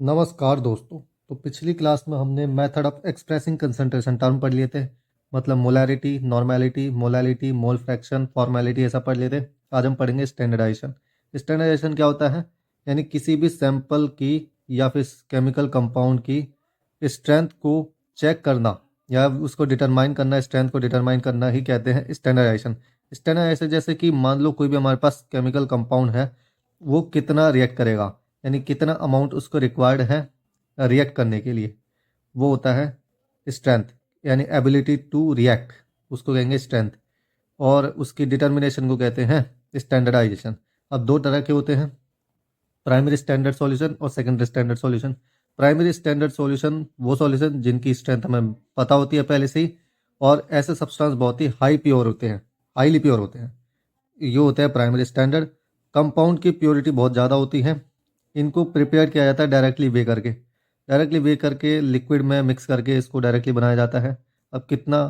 नमस्कार दोस्तों। तो पिछली क्लास में हमने method of expressing concentration term पढ़ लिए थे। मतलब molarity, normality, molality, mole fraction, formality ऐसा पढ़ लिए थे। आज हम पढ़ेंगे स्टैंडर्डाइजेशन। स्टैंडर्डाइजेशन क्या होता है? यानी किसी भी सैंपल की या फिर केमिकल कंपाउंड की स्ट्रेंथ को चेक करना या उसको डिटरमाइन करना, स्ट्रेंथ को डिटरमाइन करना ही कहते हैं स्टैंडर्डाइजेशन। स्टैंडर्डाइजेशन जैसे कि मान लो कोई भी हमारे पास केमिकल कंपाउंड है, वो कितना रिएक्ट करेगा, यानी कितना अमाउंट उसको रिक्वायर्ड है रिएक्ट करने के लिए, वो होता है स्ट्रेंथ, यानी एबिलिटी टू रिएक्ट, उसको कहेंगे स्ट्रेंथ। और उसकी डिटर्मिनेशन को कहते हैं स्टैंडर्डाइजेशन। अब दो तरह के होते हैं, प्राइमरी स्टैंडर्ड सॉल्यूशन और secondary standard solution. Primary standard solution वो सॉल्यूशन जिनकी स्ट्रेंथ हमें पता होती है पहले से ही, और ऐसे सब्सटेंस बहुत ही हाई प्योर होते हैं, हाईली प्योर होते हैं, ये होता है प्राइमरी स्टैंडर्ड। कंपाउंड की प्योरिटी बहुत ज़्यादा होती है। इनको प्रिपेयर किया जाता है डायरेक्टली वे करके, डायरेक्टली वे करके लिक्विड में मिक्स करके इसको डायरेक्टली बनाया जाता है। अब कितना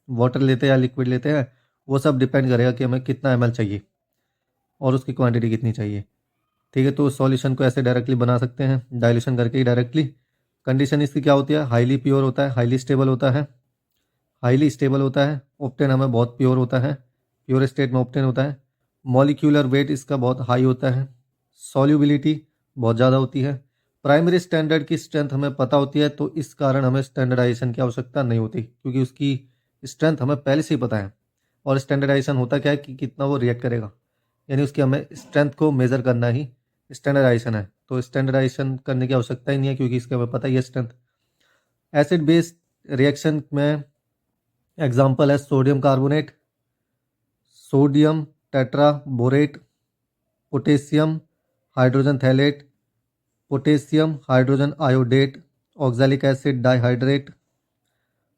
वाटर लेते हैं या लिक्विड लेते हैं, वो सब डिपेंड करेगा कि हमें कितना एमएल चाहिए और उसकी क्वांटिटी कितनी चाहिए। ठीक है, तो सॉल्यूशन को ऐसे डायरेक्टली बना सकते हैं डाइल्यूशन करके ही डायरेक्टली। कंडीशन इसकी क्या होती है? हाईली प्योर होता है, हाईली स्टेबल होता है, हाईली स्टेबल होता है। ऑप्टेन हमें बहुत प्योर होता है, प्योर स्टेट में ऑप्टेन होता है। मॉलिक्यूलर वेट इसका बहुत हाई होता है, सॉल्युबिलिटी बहुत ज़्यादा होती है। प्राइमरी स्टैंडर्ड की स्ट्रेंथ हमें पता होती है, तो इस कारण हमें स्टैंडर्डाइजेशन की आवश्यकता नहीं होती, क्योंकि उसकी स्ट्रेंथ हमें पहले से ही पता है। और स्टैंडर्डाइजेशन होता क्या है कि कितना वो रिएक्ट करेगा, यानी उसकी हमें स्ट्रेंथ को मेज़र करना ही स्टैंडर्डाइजेशन है। तो स्टैंडर्डाइजेशन करने की आवश्यकता ही नहीं है, क्योंकि इसके हमें पता ही है स्ट्रेंथ। एसिड बेस्ड रिएक्शन में एग्जाम्पल है sodium carbonate, sodium tetraborate, potassium hydrogen phthalate, potassium hydrogen iodate, oxalic acid dihydrate,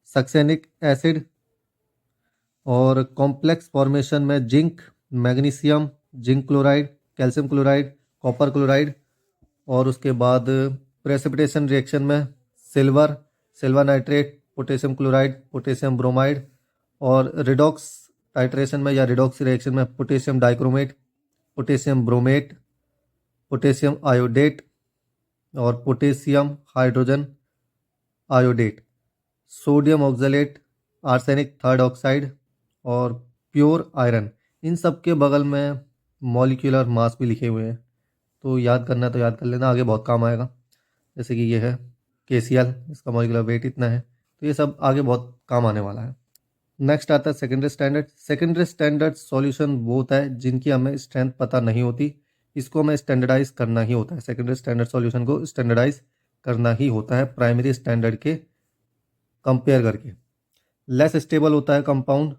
succinic acid. और कॉम्प्लेक्स फॉर्मेशन में zinc, magnesium, zinc chloride, calcium chloride, copper chloride. और उसके बाद प्रेसिपिटेशन रिएक्शन में silver, silver nitrate, potassium chloride, potassium bromide. और redox titration में या redox reaction में potassium dichromate, potassium bromate, potassium iodate और potassium hydrogen iodate, sodium oxalate, arsenic third oxide और प्योर आयरन। इन सब के बगल में मॉलिक्यूलर मास भी लिखे हुए हैं, तो याद करना है तो याद कर लेना, आगे बहुत काम आएगा। जैसे कि ये है KCl, इसका मॉलिक्यूलर वेट इतना है, तो ये सब आगे बहुत काम आने वाला है। नेक्स्ट आता है secondary standard. Secondary standard solution वो होता है जिनकी हमें स्ट्रेंथ पता नहीं होती, इसको हमें स्टैंडर्डाइज करना ही होता है। सेकेंडरी स्टैंडर्ड सॉल्यूशन को स्टैंडर्डाइज करना ही होता है प्राइमरी स्टैंडर्ड के कंपेयर करके। लेस स्टेबल होता है कंपाउंड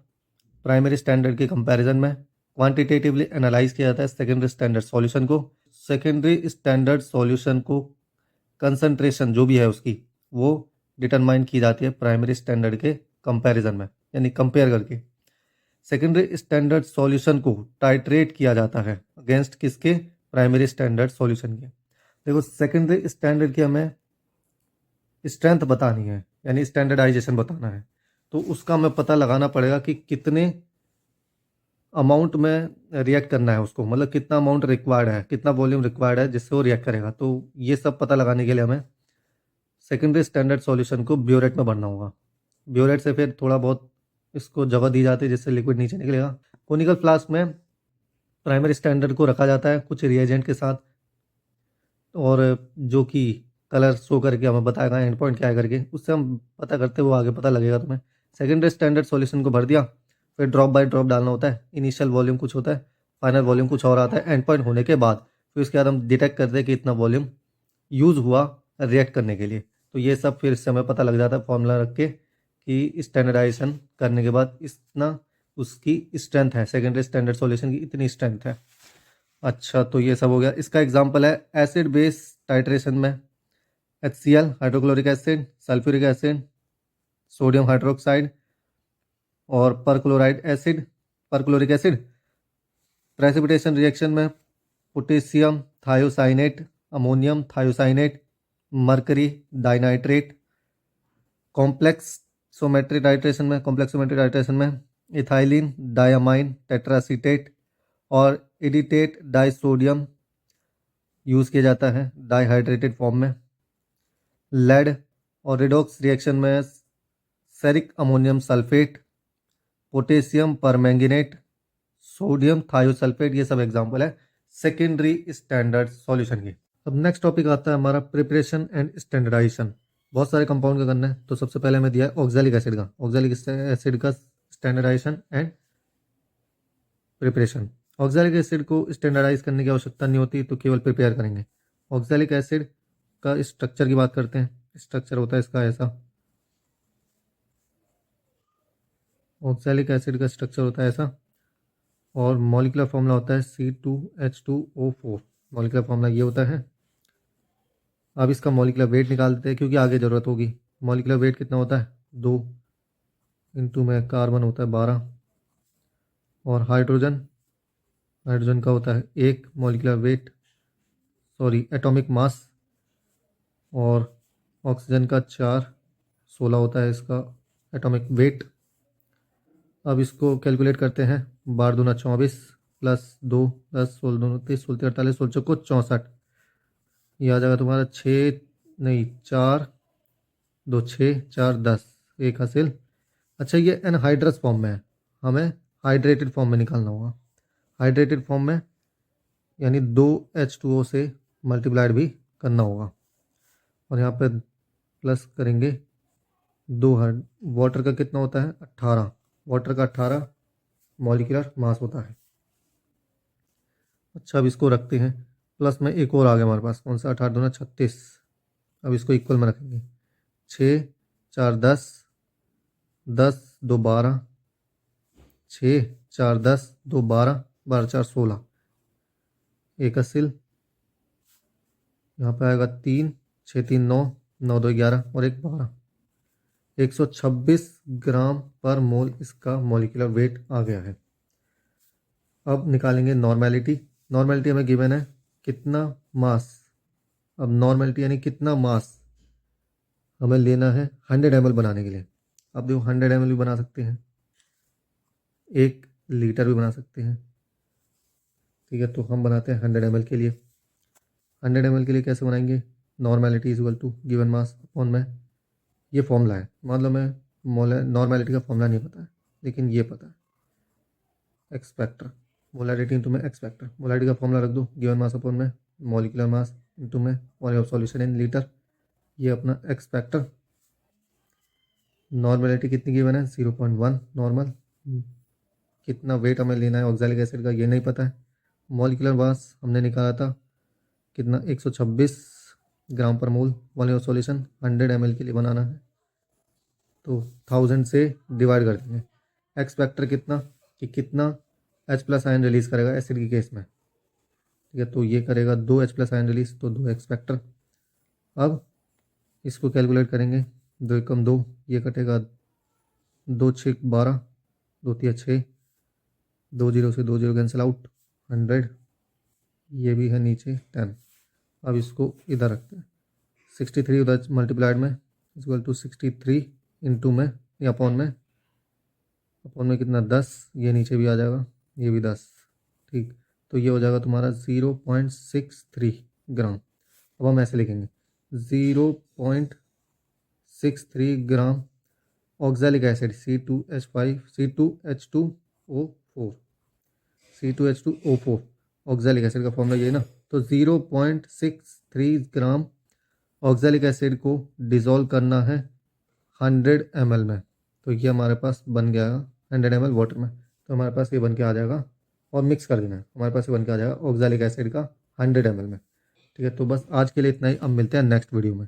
प्राइमरी स्टैंडर्ड के कंपैरिजन में। क्वांटिटेटिवली एनालाइज किया जाता है सेकेंडरी स्टैंडर्ड सॉल्यूशन को। सेकेंडरी स्टैंडर्ड सॉल्यूशन को कंसंट्रेशन जो भी है उसकी, वो डिटरमाइन की जाती है प्राइमरी स्टैंडर्ड के कंपैरिजन में, यानी कंपेयर करके। सेकेंडरी स्टैंडर्ड सॉल्यूशन को टाइट्रेट किया जाता है अगेंस्ट किसके? प्राइमरी स्टैंडर्ड सॉल्यूशन के। देखो, सेकेंडरी स्टैंडर्ड की हमें स्ट्रेंथ बतानी है, यानी स्टैंडर्डाइजेशन बताना है, तो उसका हमें पता लगाना पड़ेगा कि कितने अमाउंट में रिएक्ट करना है उसको, मतलब कितना अमाउंट रिक्वायर्ड है, कितना वॉल्यूम रिक्वायर्ड है जिससे वो रिएक्ट करेगा। तो ये सब पता लगाने के लिए हमें सेकेंडरी स्टैंडर्ड सॉल्यूशन को ब्योरेट में भरना होगा। ब्योरेट से फिर थोड़ा बहुत इसको जगह दी जाती है जिससे लिक्विड नीचे निकलेगा। कोनिकल फ्लास्क में प्राइमरी स्टैंडर्ड को रखा जाता है कुछ रिएजेंट के साथ, और जो कि कलर शो करके हमें बताएगा एंड पॉइंट क्या है करके, उससे हम पता करते वो आगे पता लगेगा तुम्हें। सेकेंडरी स्टैंडर्ड सॉल्यूशन को भर दिया, फिर ड्रॉप बाय ड्रॉप डालना होता है। इनिशियल वॉल्यूम कुछ होता है, फाइनल वॉल्यूम कुछ और आता है एंड पॉइंट होने के बाद। फिर उसके बाद हम डिटेक्ट करते हैं कि इतना वॉल्यूम यूज़ हुआ रिएक्ट करने के लिए। तो ये सब फिर इससे हमें पता लग जाता है फॉर्मूला रख के कि स्टैंडर्डाइजेशन करने के बाद इतना उसकी स्ट्रेंथ है, सेकेंडरी स्टैंडर्ड सॉल्यूशन की इतनी स्ट्रेंथ है। अच्छा, तो ये सब हो गया। इसका एग्जांपल है एसिड बेस टाइट्रेशन में HCl hydrochloric acid, sulphuric acid, sodium hydroxide और perchloride acid, perchloric acid. Precipitation reaction में potassium thiocyanate, ammonium thiocyanate, mercury dinitrate. Complexometry titration में इथाइलिन डायामाइन टेट्रासीटेट और एडिटेट डाइसोडियम यूज़ किया जाता है dihydrated form में। Lead, और रिडॉक्स रिएक्शन में ceric ammonium sulphate, potassium permanganate, sodium thiosulphate, ये सब एग्जाम्पल है सेकेंडरी स्टैंडर्ड सॉल्यूशन की। अब नेक्स्ट टॉपिक आता है हमारा प्रिपरेशन एंड स्टैंडर्डाइजेशन। बहुत सारे कंपाउंड का करना है, तो सबसे पहले हमें दिया है ऑक्सैलिक एसिड का। ऑक्सैलिक एसिड का standardization and preparation. Oxalic acid को स्टैंडर्डाइज करने की आवश्यकता नहीं होती, तो केवल प्रिपेयर करेंगे। ऑक्सैलिक एसिड का स्ट्रक्चर की बात करते हैं। स्ट्रक्चर होता है इसका ऐसा। ऑक्सैलिक एसिड का स्ट्रक्चर होता है ऐसा, और मॉलिक्यूलर फॉर्मूला होता है C2H2O4। मॉलिक्यूलर फॉर्मूला ये होता है। अब इसका मॉलिक्यूलर वेट निकाल देते हैं, क्योंकि आगे ज़रूरत होगी। मॉलिक्यूलर वेट कितना होता है? 2 इंटू में कार्बन होता है 12, और हाइड्रोजन का होता है 1 molecular weight, sorry atomic mass, और ऑक्सीजन का 4, 16 होता है इसका एटॉमिक वेट। अब इसको कैलकुलेट करते हैं। 12 दूना 24 प्लस 2 10 16 दूना 30 16 48 16 चौको 64। ये आ जाएगा तुम्हारा 6 नहीं 4 2 6 4 10, एक हासिल। अच्छा, ये एनहाइड्रस फॉर्म में है, हमें हाइड्रेटेड फॉर्म में निकालना होगा। हाइड्रेटेड फॉर्म में यानी 2H2O से मल्टीप्लाइड भी करना होगा, और यहाँ पे प्लस करेंगे 2। वाटर का कितना होता है? 18। वाटर का 18 मॉलिक्यूलर मास होता है। अच्छा, अब इसको रखते हैं प्लस में। एक और आ गया हमारे पास, कौन सा? 18 दूना 36। अब इसको इक्वल में रखेंगे। 6 4 10, 10 2 12, 6 4 10 2 12, 12 4 16, एक हासिल। यहाँ पे आएगा 3 6 3 9, 9 2 11, और एक 12। 126 ग्राम पर मोल इसका मॉलिक्यूलर वेट आ गया है। अब निकालेंगे नॉर्मेलिटी। नॉर्मेलिटी हमें गिवन है कितना मास। अब नॉर्मेलिटी यानी कितना मास हमें लेना है 100 ml बनाने के लिए। अब देखो 100 ml भी बना सकते हैं, 1 लीटर भी बना सकते हैं, ठीक है। तो हम बनाते हैं 100 ml के लिए। 100 ml के लिए कैसे बनाएंगे? Normality is equal to given mass upon में, ये फॉर्मूला है। मान लो मैं नॉर्मेलिटी का फॉर्मूला नहीं पता है, लेकिन ये पता है, एक्सपेक्टर। मोलैरिटी इंटू में एक्सपेक्टर। मोलैरिटी का फॉर्मूला रख दो, गिवन मास अपॉन में मॉलिक्यूलर मास इंटू में volume of solution in litre, ये अपना एक्सपेक्टर। नॉर्मेलिटी कितनी गिवन है? 0.1 नॉर्मल। कितना वेट हमें लेना है ऑक्सैलिक एसिड का, ये नहीं पता है। मॉलिक्यूलर मास हमने निकाला था कितना? 126 ग्राम पर मोल। वॉल्यूम ऑफ सॉल्यूशन 100 ml के लिए बनाना है, तो 1000 से डिवाइड कर देंगे। एक्सपेक्टर कितना कि कितना H+ आयन रिलीज करेगा एसिड के केस में, ठीक है। तो ये करेगा 2 H+ आयन रिलीज, तो 2 एक्सपेक्टर। अब इसको कैलकुलेट करेंगे। 2 एकम 2, ये कटेगा 2 6 12, 2 3 6, 2 0 से 2 0 कैंसिल आउट, 100। ये भी है नीचे 10। अब इसको इधर रखते हैं। 63 उधर मल्टीप्लाइड में इक्वल टू 63 इंटू में या अपॉन में। अपॉन में कितना? 10। ये नीचे भी आ जाएगा, ये भी 10, ठीक। तो ये हो जाएगा तुम्हारा 0.63 ग्राम। अब हम ऐसे लिखेंगे 0.63 gram oxalic acid C2H5 C2H2O4 oxalic acid का फॉर्मूला ये है ना। तो 0.63 ग्राम ऑक्सैलिक एसिड को डिज़ोल्व करना है 100 ml में। तो ये हमारे पास बन गया 100 ml वाटर में, तो हमारे पास ये बन के आ जाएगा, और मिक्स कर देना है। हमारे पास ये बन के आ जाएगा ऑक्सैलिक एसिड का 100 ml में, ठीक है। तो बस आज के लिए इतना ही। अब मिलते हैं नेक्स्ट वीडियो में।